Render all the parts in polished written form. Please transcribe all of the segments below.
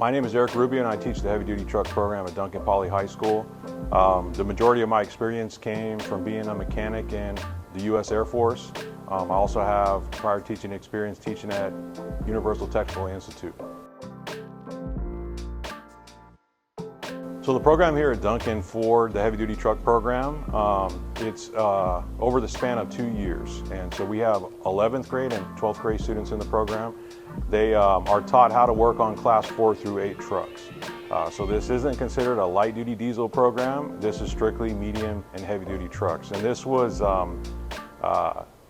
My name is Rubio and I teach the heavy duty truck program at Duncan Poly High School. The majority of my experience came from being a mechanic in the U.S. Air Force. I also have prior teaching experience teaching at Universal Technical Institute. So the program here at Duncan for the heavy duty truck program, it's over the span of 2 years. And so we have 11th grade and 12th grade students in the program. They are taught how to work on class 4 through 8 trucks. So this isn't considered a light duty diesel program. This is strictly medium and heavy duty trucks. And this was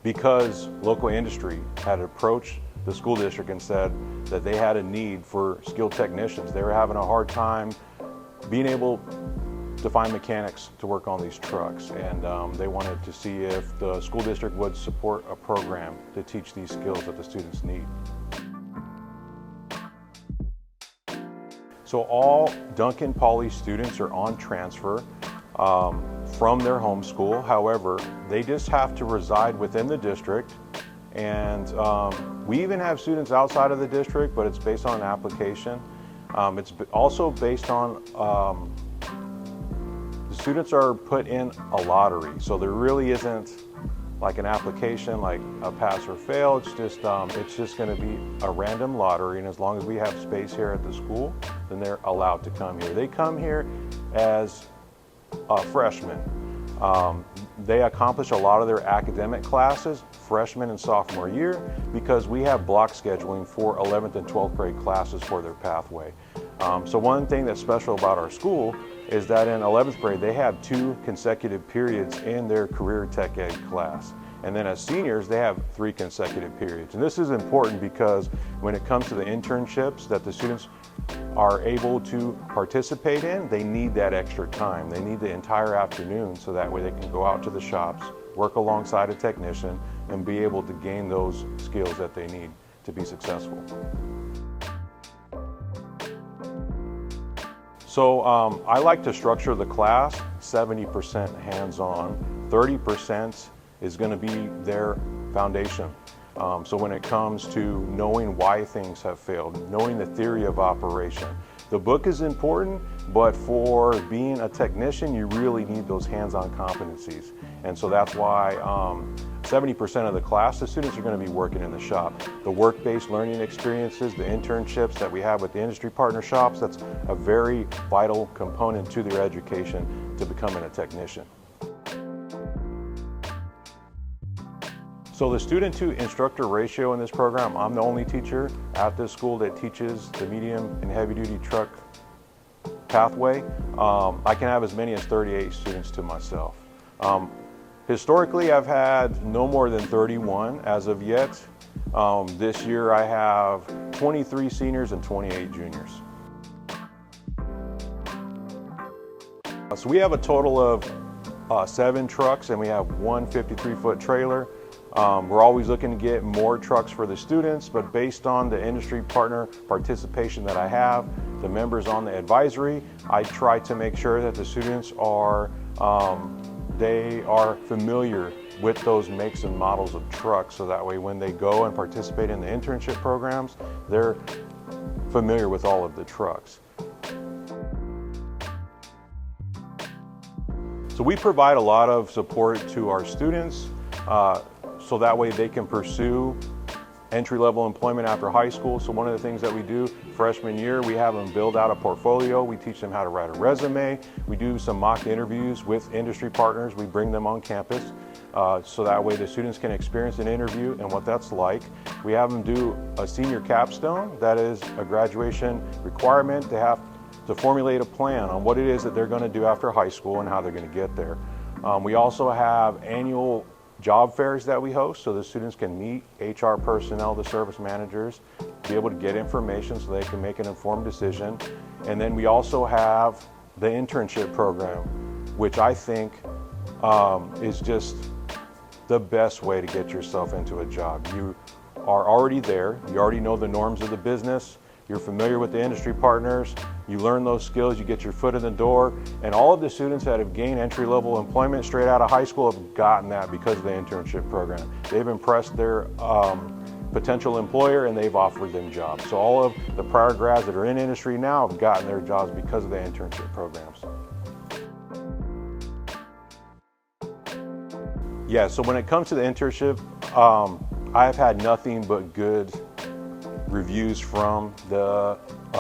because local industry had approached the school district and said that they had a need for skilled technicians. They were having a hard time being able to find mechanics to work on these trucks, and they wanted to see if the school district would support a program to teach these skills that the students need. So all Duncan Poly students are on transfer from their home school. However, they just have to reside within the district, and we even have students outside of the district, but it's based on an application. It's also based on, the students are put in a lottery, so there really isn't like an application like a pass or fail. It's just going to be a random lottery, and as long as we have space here at the school, then they're allowed to come here. They come here as freshmen. They accomplish a lot of their academic classes freshman and sophomore year because we have block scheduling for 11th and 12th grade classes for their pathway. So one thing that's special about our school is that in 11th grade they have 2 consecutive periods in their career tech ed class. And then as seniors they have 3 consecutive periods. And this is important because when it comes to the internships that the students are able to participate in, they need that extra time. They need the entire afternoon so that way they can go out to the shops, work alongside a technician, and be able to gain those skills that they need to be successful. So I like to structure the class 70% hands-on, 30% is going to be their foundation. So when it comes to knowing why things have failed, knowing the theory of operation. The book is important, but for being a technician, you really need those hands-on competencies. And so that's why 70% of the class, the students are going to be working in the shop. The work-based learning experiences, the internships that we have with the industry partner shops, that's a very vital component to their education to becoming a technician. So the student to instructor ratio in this program, I'm the only teacher at this school that teaches the medium and heavy duty truck pathway. I can have as many as 38 students to myself. Historically, I've had no more than 31 as of yet. This year I have 23 seniors and 28 juniors. So we have a total of 7 trucks and we have 1 53-foot trailer. We're always looking to get more trucks for the students, but based on the industry partner participation that I have, the members on the advisory, I try to make sure that the students are they are familiar with those makes and models of trucks, so that way when they go and participate in the internship programs, they're familiar with all of the trucks. So we provide a lot of support to our students so that way they can pursue entry-level employment after high school. So one of the things that we do freshman year, we have them build out a portfolio. We teach them how to write a resume. We do some mock interviews with industry partners. We bring them on campus so that way the students can experience an interview and what that's like. We have them do a senior capstone. That is a graduation requirement. They have to formulate a plan on what it is that they're going to do after high school and how they're going to get there. We also have annual job fairs that we host so the students can meet HR personnel, the service managers, be able to get information so they can make an informed decision. And then we also have the internship program, which I think is just the best way to get yourself into a job. You are already there, you already know the norms of the business, you're familiar with the industry partners, you learn those skills, you get your foot in the door, and all of the students that have gained entry-level employment straight out of high school have gotten that because of the internship program. They've impressed their potential employer and they've offered them jobs. So all of the prior grads that are in industry now have gotten their jobs because of the internship programs. Yeah, so when it comes to the internship, I've had nothing but good reviews from the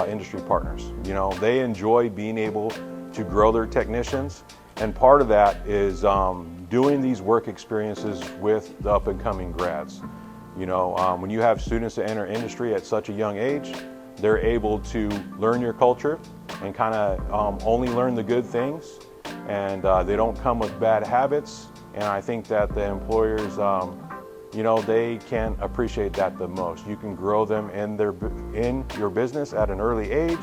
industry partners. You know, they enjoy being able to grow their technicians, and part of that is doing these work experiences with the up and coming grads. You know, when you have students that enter industry at such a young age, they're able to learn your culture and kind of only learn the good things, and they don't come with bad habits. And I think that the employers, you know, they can appreciate that the most. You can grow them in your business at an early age,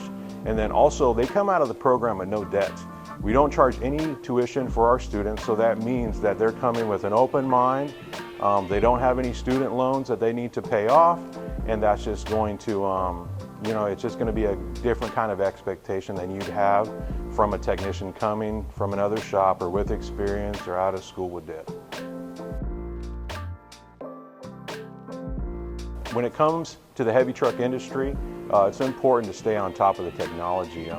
and then also they come out of the program with no debt. We don't charge any tuition for our students, so that means that they're coming with an open mind. They don't have any student loans that they need to pay off, and that's just going to, you know, it's just going to be a different kind of expectation than you'd have from a technician coming from another shop or with experience or out of school with debt. When it comes to the heavy truck industry, it's important to stay on top of the technology.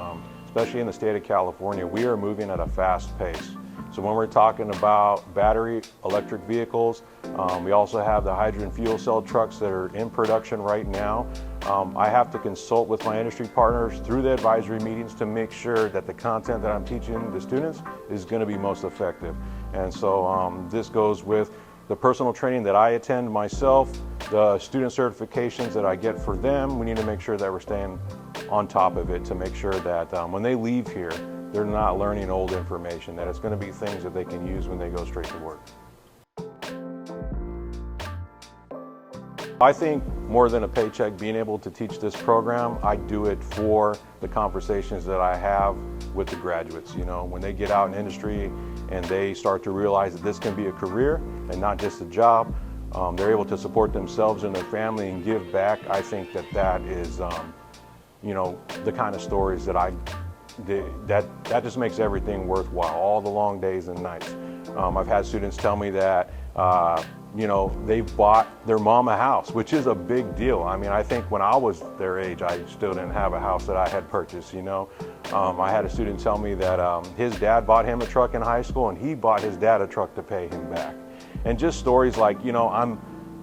Especially in the state of California, we are moving at a fast pace. So when we're talking about battery electric vehicles, we also have the hydrogen fuel cell trucks that are in production right now. I have to consult with my industry partners through the advisory meetings to make sure that the content that I'm teaching the students is going to be most effective. And so this goes with the personal training that I attend myself, the student certifications that I get for them. We need to make sure that we're staying on top of it to make sure that when they leave here, they're not learning old information, that it's going to be things that they can use when they go straight to work. I think more than a paycheck, being able to teach this program, I do it for the conversations that I have with the graduates. You know, when they get out in industry and they start to realize that this can be a career and not just a job, they're able to support themselves and their family and give back. I think that that is, you know, the kind of stories that that just makes everything worthwhile, all the long days and nights. I've had students tell me that, you know, they bought their mom a house, which is a big deal. I mean, I think when I was their age, I still didn't have a house that I had purchased, you know. I had a student tell me that his dad bought him a truck in high school and he bought his dad a truck to pay him back. And just stories like, you know, I'm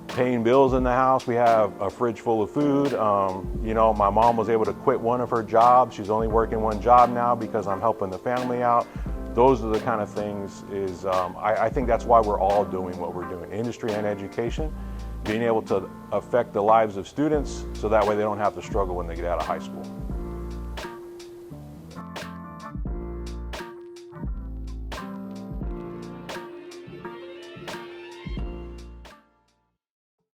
paying bills in the house, we have a fridge full of food. You know, my mom was able to quit one of her jobs. She's only working one job now because I'm helping the family out. Those are the kind of things I think that's why we're all doing what we're doing, industry and education, being able to affect the lives of students so that way they don't have to struggle when they get out of high school.